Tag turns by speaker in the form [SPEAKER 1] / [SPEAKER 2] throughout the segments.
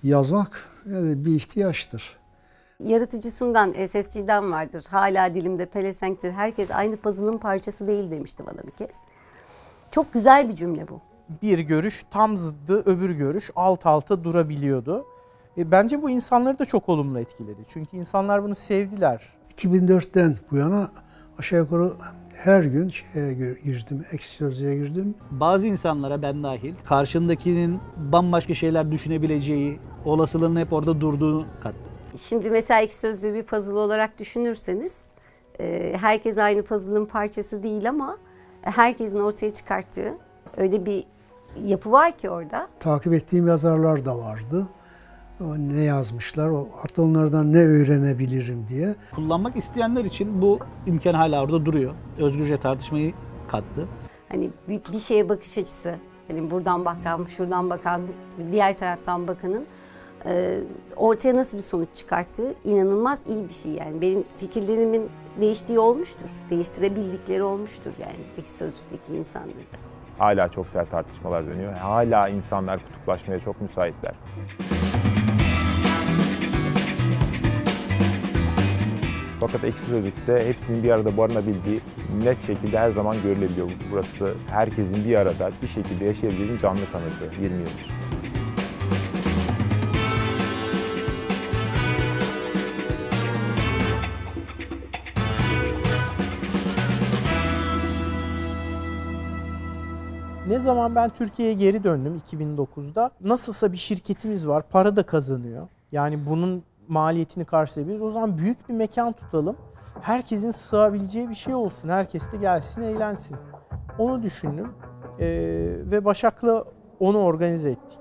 [SPEAKER 1] Yazmak yani bir ihtiyaçtır.
[SPEAKER 2] Yaratıcısından, SSG'den vardır. Hala dilimde pelesenktir. Herkes aynı puzzle'ın parçası değil demişti bana bir kez. Çok güzel bir cümle bu.
[SPEAKER 3] Bir görüş tam zıddı öbür görüş alt alta durabiliyordu. Bence bu insanları da çok olumlu etkiledi. Çünkü insanlar bunu sevdiler.
[SPEAKER 1] 2004'ten bu yana aşağı yukarı her gün şeye girdim, Ekşi Sözlüğe girdim.
[SPEAKER 4] Bazı insanlara, ben dahil, karşındakinin bambaşka şeyler düşünebileceği olasılığının hep orada durduğunu kattı.
[SPEAKER 2] Şimdi mesela Ekşi Sözlüğü bir puzzle olarak düşünürseniz, herkes aynı puzzle'ın parçası değil ama herkesin ortaya çıkarttığı öyle bir yapı var ki orada.
[SPEAKER 1] Takip ettiğim yazarlar da vardı. Ne yazmışlar, hatta onlardan ne öğrenebilirim diye.
[SPEAKER 4] Kullanmak isteyenler için bu imkan hala orada duruyor. Özgürce tartışmayı kattı.
[SPEAKER 2] Hani bir şeye bakış açısı, hani buradan bakan, şuradan bakan, diğer taraftan bakanın ortaya nasıl bir sonuç çıkarttığı inanılmaz iyi bir şey yani. Benim fikirlerimin değiştiği olmuştur, değiştirebildikleri olmuştur yani Ekşi Sözlük'teki insanların.
[SPEAKER 5] Hala çok sert tartışmalar dönüyor. Hala insanlar kutuplaşmaya çok müsaitler. Fakat Ekşi Sözlük'te hepsinin bir arada barınabildiği net şekilde her zaman görülebiliyor. Burası herkesin bir arada bir şekilde yaşayabildiğinin canlı kanıtı 20 yıldır.
[SPEAKER 3] Ne zaman ben Türkiye'ye geri döndüm 2009'da, nasılsa bir şirketimiz var, para da kazanıyor. Yani bunun maliyetini karşılayabiliriz. O zaman büyük bir mekan tutalım. Herkesin sığabileceği bir şey olsun. Herkes de gelsin, eğlensin. Onu düşündüm ve Başak'la onu organize ettik.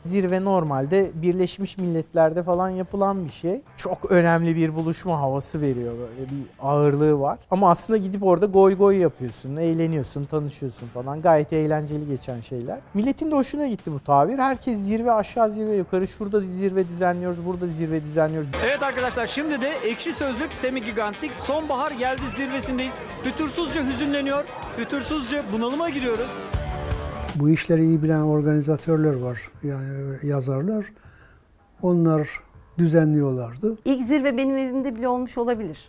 [SPEAKER 3] Zirve normalde Birleşmiş Milletler'de falan yapılan bir şey. Çok önemli bir buluşma havası veriyor, böyle bir ağırlığı var. Ama aslında gidip orada goy goy yapıyorsun, eğleniyorsun, tanışıyorsun falan. Gayet eğlenceli geçen şeyler. Milletin de hoşuna gitti bu tabir. Herkes zirve aşağı, zirve yukarı. Şurada zirve düzenliyoruz, burada zirve düzenliyoruz.
[SPEAKER 6] Evet arkadaşlar, şimdi de Ekşi Sözlük Semi Gigantik Sonbahar Geldi zirvesindeyiz. Fütursuzca hüzünleniyor, fütursuzca bunalıma giriyoruz.
[SPEAKER 1] Bu işleri iyi bilen organizatörler var, yani yazarlar. Onlar düzenliyorlardı.
[SPEAKER 2] İlk zirve benim evimde bile olmuş olabilir.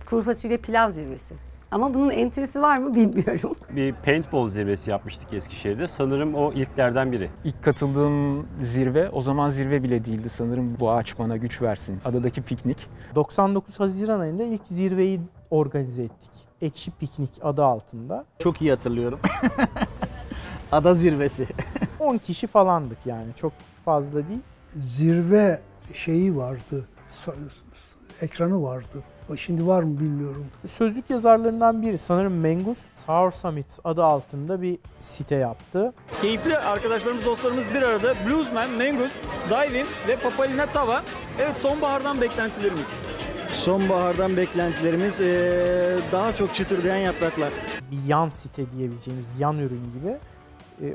[SPEAKER 2] Kuru fasulye pilav zirvesi. Ama bunun entrisi var mı bilmiyorum.
[SPEAKER 7] Bir paintball zirvesi yapmıştık Eskişehir'de. Sanırım o ilklerden biri.
[SPEAKER 8] İlk katıldığım zirve, o zaman zirve bile değildi sanırım. Bu ağaç bana güç versin. Adadaki piknik.
[SPEAKER 3] 99 Haziran ayında ilk zirveyi organize ettik. Ekşi Piknik adı altında.
[SPEAKER 4] Çok iyi hatırlıyorum. Ada zirvesi.
[SPEAKER 3] 10 kişi falandık yani, çok fazla değil.
[SPEAKER 1] Zirve şeyi vardı, ekranı vardı. Şimdi var mı bilmiyorum.
[SPEAKER 3] Sözlük yazarlarından biri sanırım Mengus, Sour Summit adı altında bir site yaptı.
[SPEAKER 6] Keyifli arkadaşlarımız, dostlarımız bir arada. Bluesman, Mengus, Diving ve Papalina Tava. Evet, sonbahardan beklentilerimiz.
[SPEAKER 9] Sonbahardan beklentilerimiz daha çok çıtırdayan yapraklar.
[SPEAKER 3] Bir yan site diyebileceğimiz yan ürün gibi.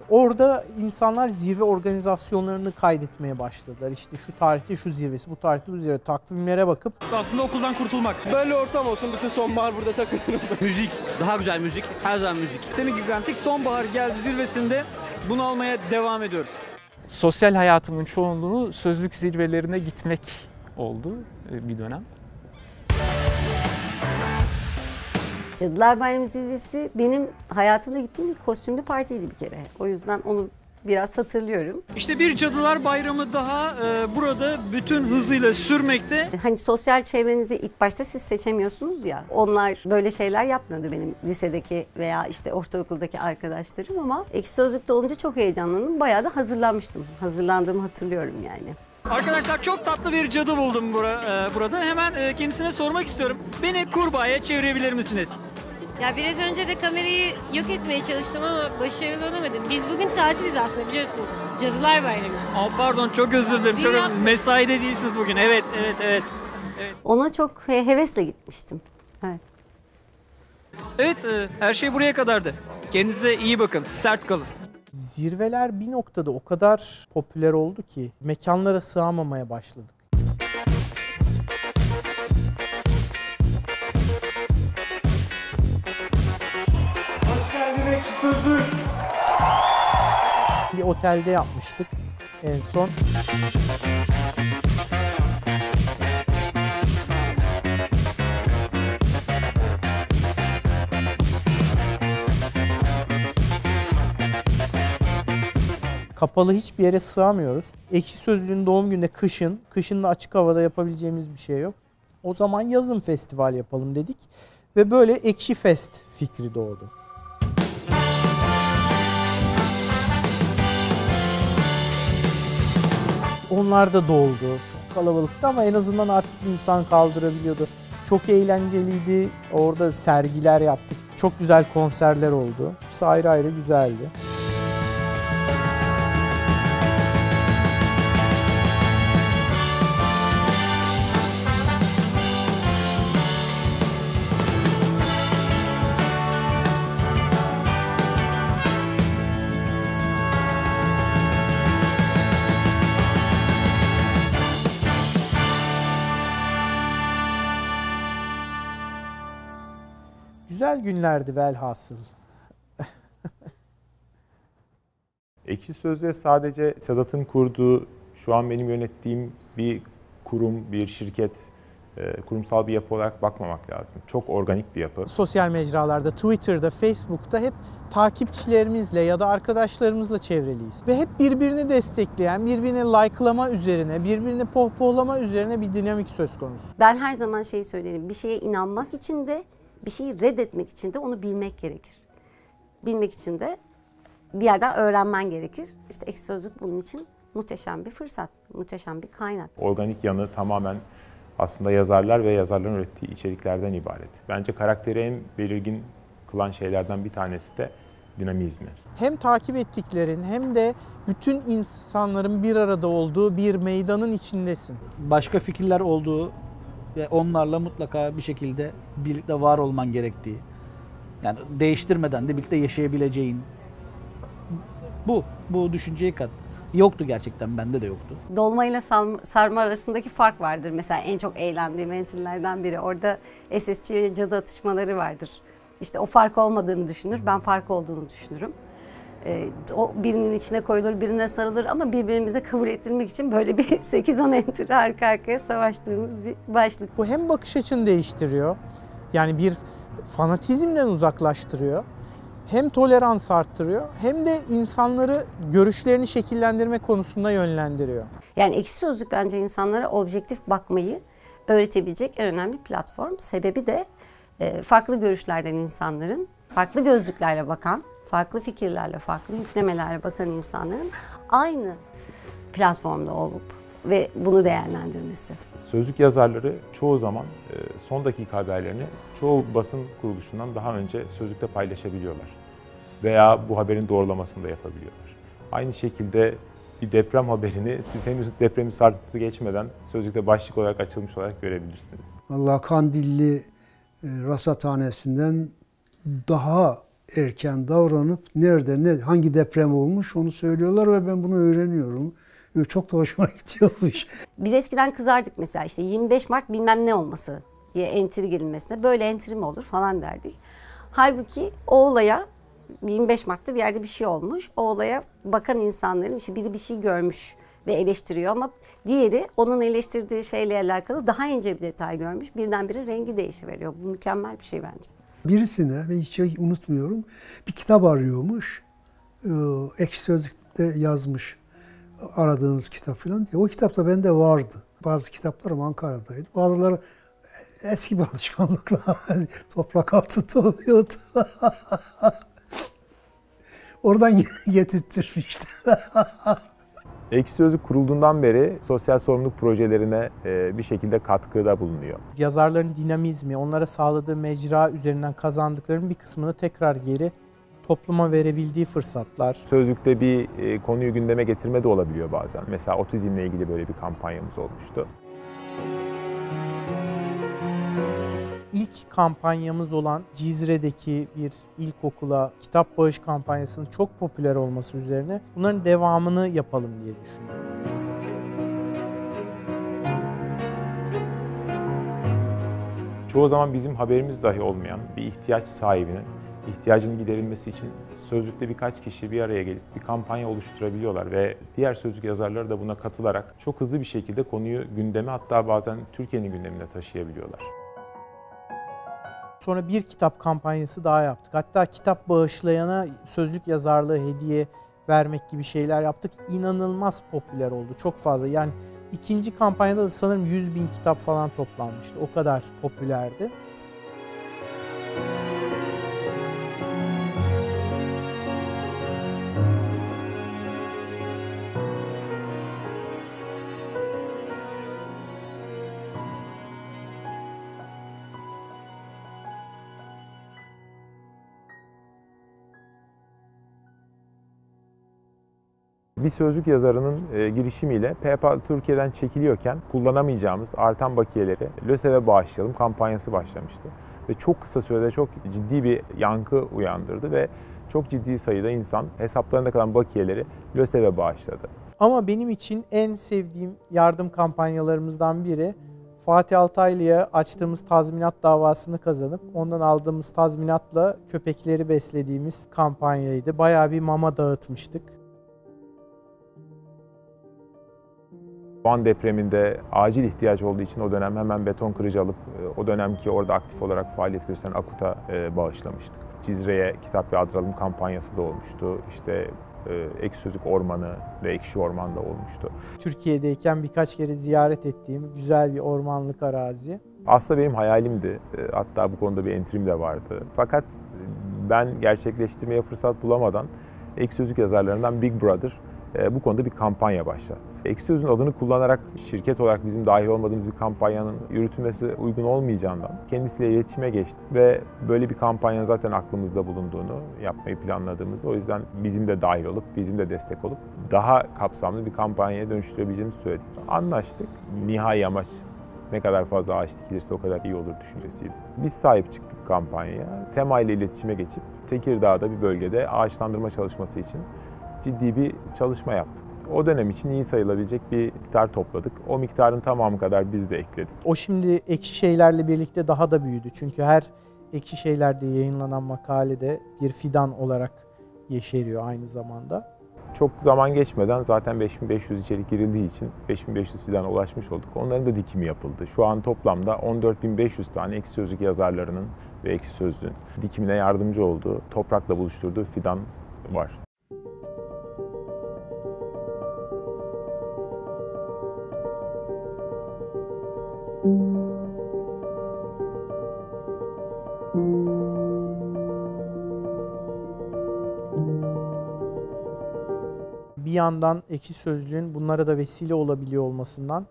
[SPEAKER 3] Orada insanlar zirve organizasyonlarını kaydetmeye başladılar. İşte şu tarihte şu zirvesi, bu tarihte bu zirve, takvimlere bakıp.
[SPEAKER 6] Aslında okuldan kurtulmak.
[SPEAKER 9] Böyle ortam olsun, bütün sonbahar burada takılırım. Müzik, daha güzel müzik, her zaman müzik.
[SPEAKER 6] Semi Gigantik Sonbahar Geldi zirvesinde bunu almaya devam ediyoruz.
[SPEAKER 8] Sosyal hayatımın çoğunluğu sözlük zirvelerine gitmek oldu bir dönem.
[SPEAKER 2] Cadılar Bayramı zirvesi benim hayatımda gittiğim ilk kostümlü partiydi bir kere. O yüzden onu biraz hatırlıyorum.
[SPEAKER 6] İşte bir Cadılar Bayramı daha burada bütün hızıyla sürmekte.
[SPEAKER 2] Hani sosyal çevrenizi ilk başta siz seçemiyorsunuz ya. Onlar böyle şeyler yapmıyordu benim lisedeki veya işte ortaokuldaki arkadaşlarım ama Ekşi Sözlük'te olunca çok heyecanlandım. Bayağı da hazırlanmıştım. Hazırlandığımı hatırlıyorum yani.
[SPEAKER 6] Arkadaşlar, çok tatlı bir cadı buldum burada. Hemen kendisine sormak istiyorum. Beni kurbağaya çevirebilir misiniz?
[SPEAKER 10] Ya biraz önce de kamerayı yok etmeye çalıştım ama başarılı olamadım. Biz bugün tatiliz aslında, biliyorsun. Cadılar Bayramı.
[SPEAKER 6] Pardon, çok özür dilerim. Çok mesaide değilsiniz bugün. Evet.
[SPEAKER 2] Ona çok hevesle gitmiştim. Evet.
[SPEAKER 6] Evet, her şey buraya kadardı. Kendinize iyi bakın, sert kalın.
[SPEAKER 3] Zirveler bir noktada o kadar popüler oldu ki mekanlara sığamamaya başladık.
[SPEAKER 11] Hoş geldiniz.
[SPEAKER 3] Ekşi Sözlük. Bir otelde yapmıştık en son. Kapalı hiçbir yere sığamıyoruz. Ekşi Sözlüğün doğum günde kışın da açık havada yapabileceğimiz bir şey yok. O zaman yazın festival yapalım dedik ve böyle Ekşi Fest fikri doğdu. Onlar da doldu. Çok kalabalıktı ama en azından artık insan kaldırabiliyordu. Çok eğlenceliydi. Orada sergiler yaptık. Çok güzel konserler oldu. Hepsi ayrı ayrı güzeldi. Güzel günlerdi velhasıl.
[SPEAKER 5] Ekşi Sözlüğe sadece Sedat'ın kurduğu, şu an benim yönettiğim bir kurum, bir şirket, kurumsal bir yapı olarak bakmamak lazım. Çok organik bir yapı.
[SPEAKER 3] Sosyal mecralarda, Twitter'da, Facebook'ta hep takipçilerimizle ya da arkadaşlarımızla çevreliyiz. Ve hep birbirini destekleyen, birbirini like'lama üzerine, birbirini pohpohlama üzerine bir dinamik söz konusu.
[SPEAKER 2] Ben her zaman şeyi söylerim, bir şeye inanmak için de, bir şeyi reddetmek için de onu bilmek gerekir. Bilmek için de bir yerden öğrenmen gerekir. İşte Ekşi Sözlük bunun için muhteşem bir fırsat, muhteşem bir kaynak.
[SPEAKER 5] Organik yanı tamamen aslında yazarlar ve yazarların ürettiği içeriklerden ibaret. Bence karakteri en belirgin kılan şeylerden bir tanesi de dinamizmi.
[SPEAKER 3] Hem takip ettiklerin hem de bütün insanların bir arada olduğu bir meydanın içindesin.
[SPEAKER 4] Başka fikirler olduğu ve onlarla mutlaka bir şekilde birlikte var olman gerektiği. Yani değiştirmeden de birlikte yaşayabileceğin. Bu düşünceyi kat. Yoktu gerçekten, bende de yoktu.
[SPEAKER 2] Dolma ile sarma arasındaki fark vardır. Mesela en çok eğlendiğim entry'lerden biri. Orada SSC cadı atışmaları vardır. İşte o fark olmadığını düşünür, ben fark olduğunu düşünürüm. O birinin içine koyulur, birine sarılır ama birbirimize kabul ettirmek için böyle bir 8-10 entry arka arkaya savaştığımız bir başlık.
[SPEAKER 3] Bu hem bakış açını değiştiriyor, yani bir fanatizmden uzaklaştırıyor, hem tolerans arttırıyor, hem de insanları görüşlerini şekillendirme konusunda yönlendiriyor.
[SPEAKER 2] Yani Ekşi Sözlük bence insanlara objektif bakmayı öğretebilecek en önemli platform. Sebebi de farklı görüşlerden insanların, farklı gözlüklerle bakan, farklı fikirlerle, farklı yüklemelerle bakan insanların aynı platformda olup ve bunu değerlendirmesi.
[SPEAKER 5] Sözlük yazarları çoğu zaman son dakika haberlerini çoğu basın kuruluşundan daha önce Sözlük'te paylaşabiliyorlar. Veya bu haberin doğrulamasını da yapabiliyorlar. Aynı şekilde bir deprem haberini siz henüz depremin sarsıntısı geçmeden Sözlük'te başlık olarak açılmış olarak görebilirsiniz.
[SPEAKER 1] Vallahi Kandilli rasathanesinden daha erken davranıp nerede, hangi deprem olmuş onu söylüyorlar ve ben bunu öğreniyorum. Çok da hoşuma gidiyormuş.
[SPEAKER 2] Biz eskiden kızardık mesela, işte 25 Mart bilmem ne olması diye entry gelinmesine, böyle entry mi olur falan derdik. Halbuki o olaya 25 Mart'ta bir yerde bir şey olmuş. O olaya bakan insanların işte biri bir şey görmüş ve eleştiriyor ama diğeri onun eleştirdiği şeyle alakalı daha ince bir detay görmüş. Birdenbire rengi değişiveriyor. Bu mükemmel bir şey bence.
[SPEAKER 1] Birisine, ve hiç unutmuyorum, bir kitap arıyormuş. Ekşi Sözlük'te yazmış aradığınız kitap falan diye. O kitap da bende vardı. Bazı kitaplarım Ankara'daydı. Bazıları eski bir alışkanlıkla toprak altında oluyordu. Oradan getirtmiştim.
[SPEAKER 5] Ekşi Sözlük kurulduğundan beri sosyal sorumluluk projelerine bir şekilde katkıda bulunuyor.
[SPEAKER 3] Yazarların dinamizmi, onlara sağladığı mecra üzerinden kazandıklarının bir kısmını tekrar geri topluma verebildiği fırsatlar.
[SPEAKER 5] Sözlük'te bir konuyu gündeme getirme de olabiliyor bazen. Mesela otizmle ilgili böyle bir kampanyamız olmuştu.
[SPEAKER 3] İlk kampanyamız olan Cizre'deki bir ilkokula kitap bağış kampanyasının çok popüler olması üzerine bunların devamını yapalım diye düşünüyorum.
[SPEAKER 5] Çoğu zaman bizim haberimiz dahi olmayan bir ihtiyaç sahibinin ihtiyacının giderilmesi için sözlükte birkaç kişi bir araya gelip bir kampanya oluşturabiliyorlar ve diğer sözlük yazarları da buna katılarak çok hızlı bir şekilde konuyu gündeme, hatta bazen Türkiye'nin gündemine taşıyabiliyorlar.
[SPEAKER 3] Sonra bir kitap kampanyası daha yaptık. Hatta kitap bağışlayana sözlük yazarlığı hediye vermek gibi şeyler yaptık. İnanılmaz popüler oldu. Çok fazla. Yani ikinci kampanyada da sanırım 100.000 kitap falan toplanmıştı. O kadar popülerdi.
[SPEAKER 5] Bir sözlük yazarının girişimiyle PayPal Türkiye'den çekiliyorken kullanamayacağımız artan bakiyeleri LÖSEV'e bağışlayalım kampanyası başlamıştı. Ve çok kısa sürede çok ciddi bir yankı uyandırdı ve çok ciddi sayıda insan hesaplarında kalan bakiyeleri LÖSEV'e bağışladı.
[SPEAKER 3] Ama benim için en sevdiğim yardım kampanyalarımızdan biri Fatih Altaylı'ya açtığımız tazminat davasını kazanıp ondan aldığımız tazminatla köpekleri beslediğimiz kampanyaydı. Bayağı bir mama dağıtmıştık.
[SPEAKER 5] Van depreminde acil ihtiyaç olduğu için o dönem hemen beton kırıcı alıp o dönemki orada aktif olarak faaliyet gösteren AKUT'a bağışlamıştık. Cizre'ye kitap yağdıralım kampanyası da olmuştu. İşte Ekşi Sözlük Ormanı ve Ekşi Orman da olmuştu.
[SPEAKER 3] Türkiye'deyken birkaç kere ziyaret ettiğim güzel bir ormanlık arazi.
[SPEAKER 5] Aslında benim hayalimdi. Hatta bu konuda bir entrim de vardı. Fakat ben gerçekleştirmeye fırsat bulamadan Ekşi Sözlük yazarlarından Big Brother bu konuda bir kampanya başlattı. Ekşi Sözlük'ün adını kullanarak şirket olarak bizim dahil olmadığımız bir kampanyanın yürütülmesi uygun olmayacağından kendisiyle iletişime geçti ve böyle bir kampanyanın zaten aklımızda bulunduğunu yapmayı planladığımızı, o yüzden bizim de dahil olup bizim de destek olup daha kapsamlı bir kampanyaya dönüştürebileceğimizi söyledik. Anlaştık. Nihai amaç ne kadar fazla ağaç dikilirse o kadar iyi olur düşüncesiydi. Biz sahip çıktık kampanyaya. Tema ile iletişime geçip Tekirdağ'da bir bölgede ağaçlandırma çalışması için ciddi bir çalışma yaptık. O dönem için iyi sayılabilecek bir miktar topladık. O miktarın tamamı kadar biz de ekledik.
[SPEAKER 3] O şimdi Ekşi Şeyler'le birlikte daha da büyüdü. Çünkü her Ekşi Şeyler'de yayınlanan makalede bir fidan olarak yeşeriyor aynı zamanda.
[SPEAKER 5] Çok zaman geçmeden zaten 5500 içerik girildiği için 5500 fidana ulaşmış olduk. Onların da dikimi yapıldı. Şu an toplamda 14.500 tane Ekşi Sözlük yazarlarının ve Ekşi Sözlük'ün dikimine yardımcı olduğu, toprakla buluşturduğu fidan var.
[SPEAKER 3] Bir yandan Ekşi Sözlük'ün bunlara da vesile olabiliyor olmasından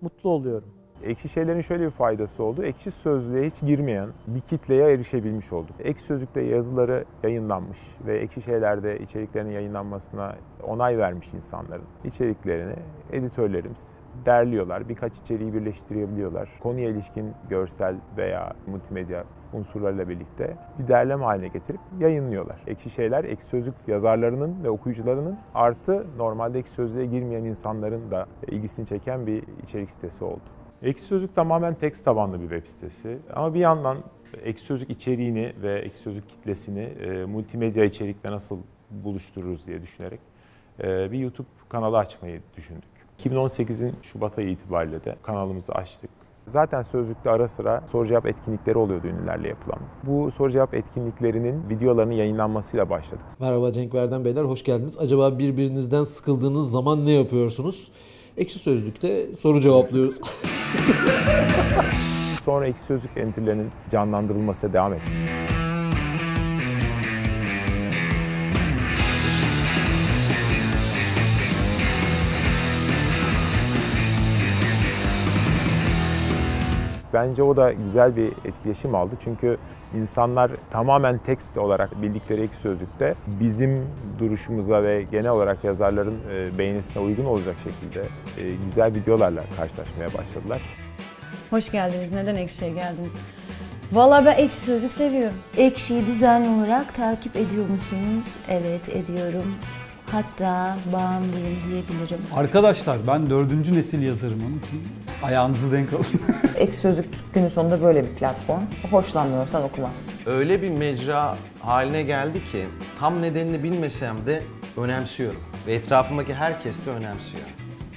[SPEAKER 3] mutlu oluyorum.
[SPEAKER 5] Ekşi Şeyler'in şöyle bir faydası oldu. Ekşi Sözlük'e hiç girmeyen bir kitleye erişebilmiş olduk. Ekşi Sözlük'te yazıları yayınlanmış ve Ekşi Şeyler'de içeriklerinin yayınlanmasına onay vermiş insanların içeriklerini editörlerimiz derliyorlar. Birkaç içeriği birleştirebiliyorlar. Konuya ilişkin görsel veya multimedya unsurlarıyla birlikte bir derleme haline getirip yayınlıyorlar. Ekşi Şeyler, Ekşi Sözlük yazarlarının ve okuyucularının artı normalde Ekşi Sözlük'e girmeyen insanların da ilgisini çeken bir içerik sitesi oldu. Ekşi Sözlük tamamen tekst tabanlı bir web sitesi ama bir yandan Ekşi Sözlük içeriğini ve Ekşi Sözlük kitlesini multimedya içerikle nasıl buluştururuz diye düşünerek bir YouTube kanalı açmayı düşündük. 2018'in Şubat ayı itibariyle de kanalımızı açtık. Zaten Sözlük'te ara sıra soru-cevap etkinlikleri oluyordu ünlülerle yapılan. Bu soru-cevap etkinliklerinin videolarının yayınlanmasıyla başladık.
[SPEAKER 11] Merhaba Cenk Verden Beyler, hoş geldiniz. Acaba birbirinizden sıkıldığınız zaman ne yapıyorsunuz? Ekşi Sözlük'te soru cevaplıyoruz.
[SPEAKER 5] Sonra Ekşi Sözlük entry'lerinin canlandırılmasına devam etti. Bence o da güzel bir etkileşim aldı. Çünkü insanlar tamamen tekst olarak bildikleri Ekşi Sözlük'te bizim duruşumuza ve genel olarak yazarların beğenisine uygun olacak şekilde güzel videolarla karşılaşmaya başladılar.
[SPEAKER 12] Hoş geldiniz. Neden Ekşi'ye geldiniz? Vallahi ben Ekşi Sözlük seviyorum.
[SPEAKER 13] Ekşi'yi düzenli olarak takip ediyor musunuz? Evet, ediyorum.
[SPEAKER 12] Hatta bağımlıyım diyebilirim.
[SPEAKER 13] Arkadaşlar ben 4. nesil yazarımın için ayağınızı denk alın.
[SPEAKER 14] Ekşi Sözlük günün sonunda böyle bir platform. Hoşlanmıyorsan okumazsın.
[SPEAKER 15] Öyle bir mecra haline geldi ki tam nedenini bilmesem de önemsiyorum. Ve etrafımdaki herkes de önemsiyor.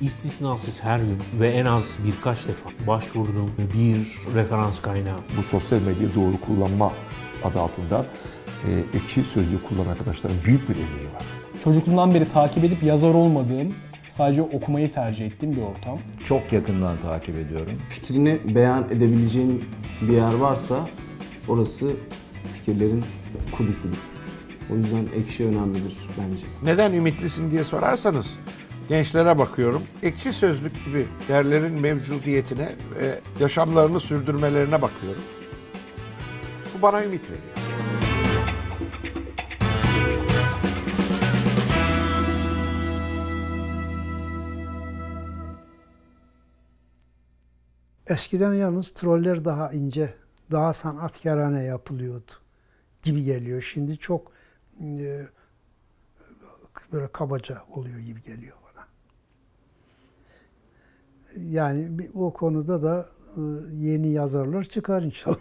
[SPEAKER 16] İstisnasız her gün ve en az birkaç defa başvurduğum bir referans kaynağı.
[SPEAKER 17] Bu sosyal medyayı doğru kullanma adı altında Ekşi Sözlüğü kullanan arkadaşların büyük bir emeği var.
[SPEAKER 18] Çocukluğumdan beri takip edip yazar olmadığım, sadece okumayı tercih ettiğim bir ortam.
[SPEAKER 19] Çok yakından takip ediyorum.
[SPEAKER 20] Fikrini beyan edebileceğin bir yer varsa orası fikirlerin kudüsüdür. O yüzden Ekşi önemlidir bence.
[SPEAKER 21] Neden ümitlisin diye sorarsanız gençlere bakıyorum. Ekşi Sözlük gibi yerlerin mevcudiyetine ve yaşamlarını sürdürmelerine bakıyorum. Bu bana ümit veriyor.
[SPEAKER 1] Eskiden yalnız troller daha ince, daha sanatkarane yapılıyordu gibi geliyor. Şimdi çok böyle kabaca oluyor gibi geliyor bana. Yani o konuda da yeni yazarlar çıkar inşallah.